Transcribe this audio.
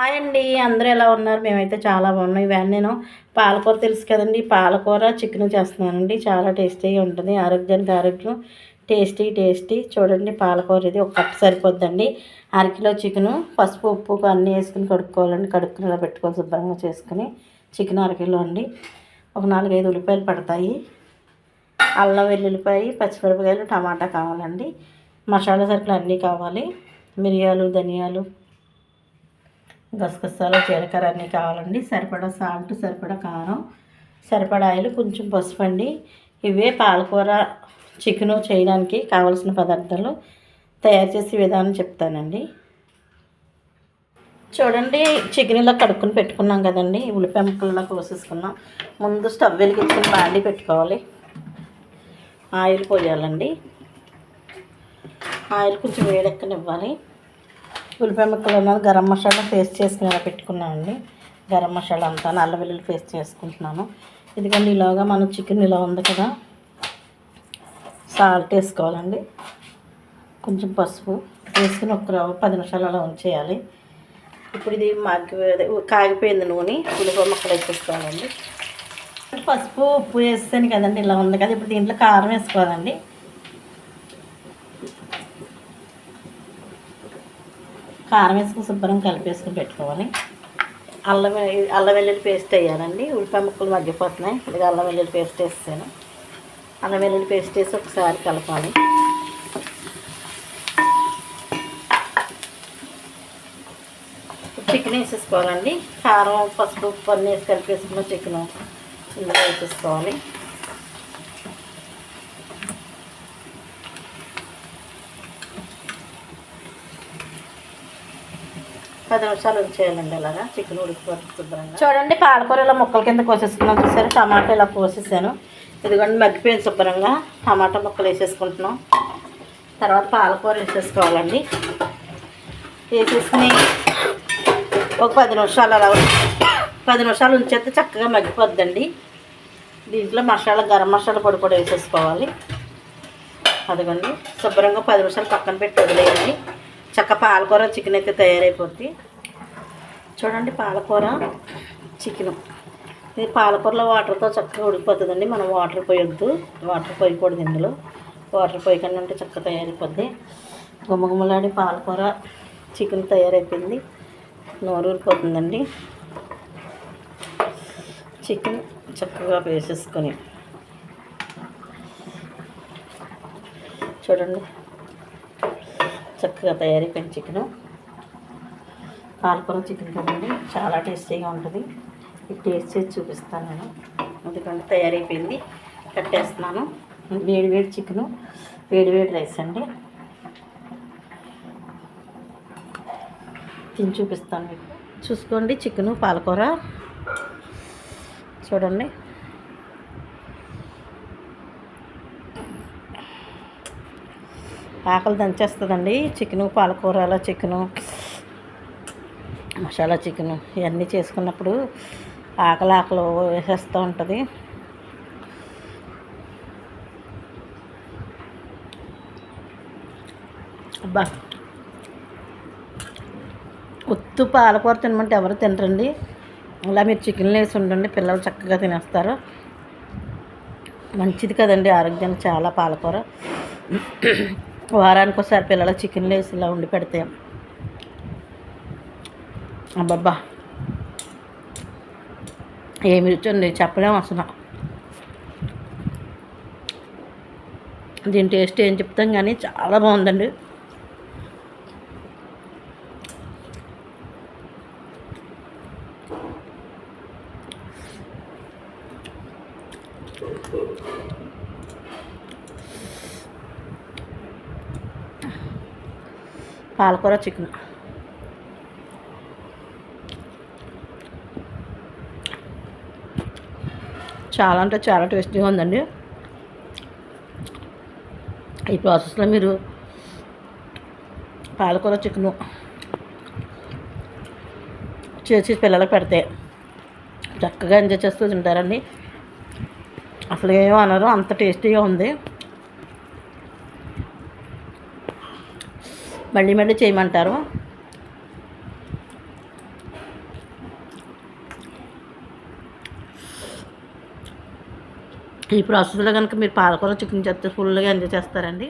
Hi అండి. అందరూ ఎలా ఉన్నారు? మేమైతే చాలా బాగున్నాం. ఇవాళ నేను పాలకూర తెలుసు కదండి, పాలకూర చికెన్ చేస్తున్నానండి. చాలా టేస్టీగా ఉంటుంది. ఆరోగ్యానికి ఆరోగ్యం. టేస్టీ చూడండి. పాలకూర ఇది ఒక కప్పు సరిపోద్దండి. అరకిలో చికెను పసుపు ఉప్పు అన్నీ వేసుకుని కడుక్కోవాలండి. కడుక్కుని ఇలా పెట్టుకొని శుభ్రంగా చేసుకుని చికెన్ అరకిలో అండి. ఒక 4-5 ఉల్లిపాయలు పడతాయి. అల్లం వెల్లుల్లిపాయ, పచ్చిమిరపకాయలు, టమాటా కావాలండి. మసాలా సరుకులు అన్నీ కావాలి. మిరియాలు, ధనియాలు, గసగసాలు, జీలకర్ర అన్నీ కావాలండి. సరిపడా సాల్ట్, సరిపడా కారం, సరిపడా ఆయిల్, కొంచెం పసుపు అండి. ఇవే పాలకూర చికెను చేయడానికి కావాల్సిన పదార్థాలు. తయారు చేసే విధానం చెప్తానండి. చూడండి, చికెన్ ఇలా కడుక్కుని పెట్టుకున్నాం కదండి. ఉల్లిపాయ ముక్కల్లా కోసేసుకున్నాం. ముందు స్టవ్ వెలిగించుకుని బాండి పెట్టుకోవాలి. ఆయిల్ పోయాలండి. ఆయిల్ కొంచెం వేడెక్కనివ్వాలి. ఉల్లిపాయ ముక్కలు ఉన్నది గరం మసాలా పేస్ట్ చేసుకుని ఇలా పెట్టుకున్నామండి. గరం మసాలా అంతా అల్లం వెల్లుల్లి పేస్ట్ చేసుకుంటున్నాను. ఎందుకంటే ఇలాగా మనం చికెన్ ఇలా ఉంది కదా, సాల్ట్ వేసుకోవాలండి. కొంచెం పసుపు వేసుకుని ఒక 10 నిమిషాలు అలా ఉంచేయాలి. ఇప్పుడు ఇది కాగిపోయింది నూనె. ఉల్లిపాయ ముక్కలు వేసేసుకోవాలండి. పసుపు ఉప్పు వేస్తాను కదండి, ఇలా ఉంది కదా. ఇప్పుడు దీంట్లో కారం వేసుకోవాలండి. కారం వేసుకుని శుభ్రంగా కలిపేసుకుని పెట్టుకోవాలి. అల్లం వెల్లుల్లి పేస్ట్ వేయాలండి. ఉల్లిపాయ ముక్కలు మగ్గిపోతున్నాయి. ఇది అల్లం వెల్లుల్లి పేస్ట్ వేస్తాను. అల్లం వెల్లుల్లి పేస్ట్ వేసి ఒకసారి కలపాలి. చికెన్ వేసేసుకోవాలండి. కారం పసుపు ఉప్పు అన్నీ వేసి కలిపేసుకున్న చికెన్ ఇందులో వేసేసుకోవాలి. పది నిమిషాలు ఉంచేయాలండి. అలాగా చికెన్ ఉడికిపోతుంది శుభ్రంగా. చూడండి, పాలకూర ఇలా ముక్కల కింద కోసేసుకున్నాం. చూసారు, టమాటా ఇలా కోసేసాను. ఇదిగోండి మగ్గిపోయింది శుభ్రంగా. టమాటా ముక్కలు వేసేసుకుంటున్నాం. తర్వాత పాలకూర వేసేసుకోవాలండి. వేసేసుకుని ఒక 10 నిమిషాలు అలా 10 నిమిషాలు ఉంచేస్తే చక్కగా మగ్గిపోద్దండి. దీంట్లో మసాలా గరం మసాలా పొడి కూడా వేసేసుకోవాలి. అదిగోండి శుభ్రంగా 10 నిమిషాలు పక్కన పెట్టి వదిలేయండి. చక్క పాలకూర చికెన్ అయితే తయారైపోద్ది. చూడండి, పాలకూర చికెను ఇది పాలకూరలో వాటర్తో చక్కగా ఉడికిపోతుందండి. మనం వాటర్ పోయొద్దు, వాటర్ పోయకూడదు. ఇందులో వాటర్ పోయకుండా ఉంటే చక్కగా తయారైపోద్ది. గుమ్మగుమ్మలాడి పాలకూర చికెన్ తయారైపోయింది. నోరూరిపోతుందండి. చికెన్ చక్కగా వేసేసుకొని చూడండి, చక్కగా తయారైపోయింది చికెను. పాలకూర చికెన్ కదండి, చాలా టేస్టీగా ఉంటుంది. ఇది టేస్ట్ చేసి చూపిస్తాను నేను. ఎందుకంటే తయారైపోయింది. కట్టేస్తున్నాను. వేడి చికెను, వేడి రైస్ అండి. తిని చూపిస్తాను మీకు. చూసుకోండి, చికెను పాలకూర చూడండి. ఆకలి దంచేస్తుందండి. చికెను పాలకూర అలా చికెను మసాలా చికెను ఇవన్నీ చేసుకున్నప్పుడు ఆకలి వేసేస్తూ ఉంటుంది. అబ్బా, ఉత్తు పాలకూర తినమంటే ఎవరు తినరండి. ఇలా మీరు చికెన్లో వేసి ఉండండి, పిల్లలు చక్కగా తినేస్తారు. మంచిది కదండి ఆరోగ్యానికి చాలా పాలకూర. వారానికి ఒకసారి పిల్లలకు చికెన్లో వేసి ఇలా వండి పెడితే అబ్బబ్బా ఏమి రుచి అండి, చెప్పలేము అసలు. దీని టేస్ట్ ఏం చెప్తాం కానీ చాలా బాగుందండి. పాలకూర చికెన్ చాలా అంటే చాలా టేస్టీగా ఉందండి. ఈ ప్రాసెస్లో మీరు పాలకూర చికెను చేసి పిల్లలకు పెడితే చక్కగా ఎంజాయ్ చేస్తూ తింటారండి. అసలు ఏమో అనరు, అంత టేస్టీగా ఉంది. మళ్ళీ చేయమంటారు. ఈ ప్రాసెస్లో కనుక మీరు పాలకూర చికెన్ చేస్తే ఫుల్గా ఎంజాయ్ చేస్తారండి.